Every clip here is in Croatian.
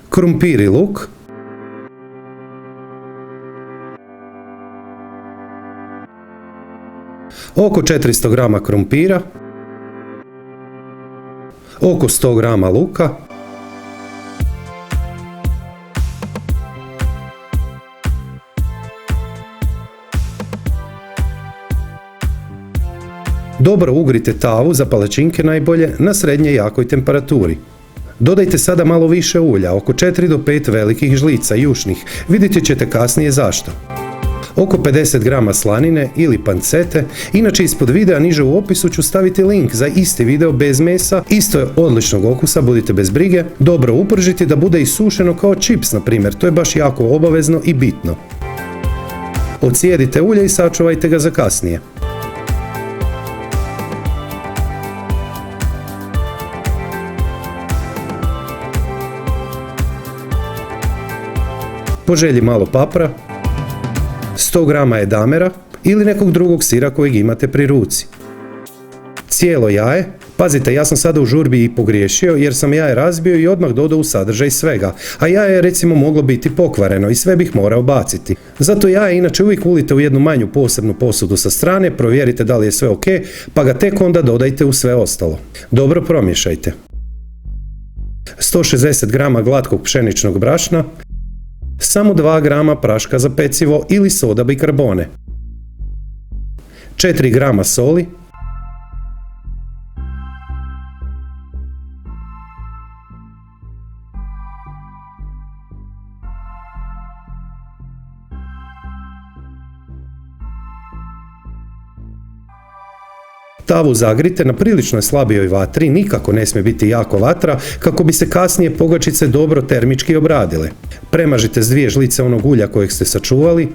krumpir i luk, oko 400 grama krumpira, oko 100 grama luka, dobro ugrite tavu za palačinke najbolje na srednje jakoj temperaturi. Dodajte sada malo više ulja, oko 4 do 5 velikih žlica jušnih, vidjet ćete kasnije zašto. Oko 50 grama slanine ili pancete, inače ispod videa niže u opisu ću staviti link za isti video bez mesa, isto je odličnog okusa, budite bez brige, dobro upržiti da bude i sušeno kao čips na primjer, to je baš jako obavezno i bitno. Ocijedite ulje i sačuvajte ga za kasnije. Po želji malo papra, 100 grama edamera ili nekog drugog sira kojeg imate pri ruci. Cijelo jaje, pazite ja sam sada u žurbi i pogriješio jer sam jaje razbio i odmah dodao u sadržaj svega, a jaje je recimo moglo biti pokvareno i sve bih morao baciti. Zato jaje inače uvijek ulite u jednu manju posebnu posudu sa strane, provjerite da li je sve ok, pa ga tek onda dodajte u sve ostalo. Dobro promiješajte. 160 grama glatkog pšeničnog brašna, samo 2 grama praška za pecivo ili soda bikarbone, 4 grama soli, tavu zagrite na prilično slabijoj vatri, nikako ne smije biti jako vatra, kako bi se kasnije pogačice dobro termički obradile. Premažite s 2 žlice onog ulja kojeg ste sačuvali.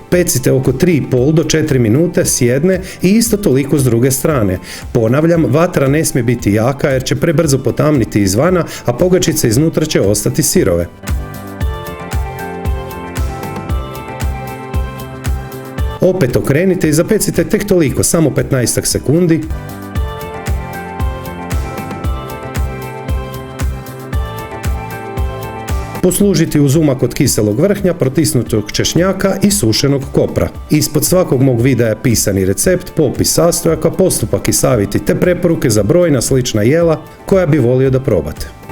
Pecite oko 3,5 do 4 minute s jedne i isto toliko s druge strane. Ponavljam, vatra ne smije biti jaka jer će prebrzo potamniti izvana, a pogačice iznutra će ostati sirove. Opet okrenite i zapecite tek toliko, samo 15 sekundi. Poslužiti uz umak od kiselog vrhnja, protisnutog češnjaka i sušenog kopra. Ispod svakog mog videa je pisani recept, popis sastojaka, postupak i savjeti te preporuke za brojna slična jela koja bi volio da probate.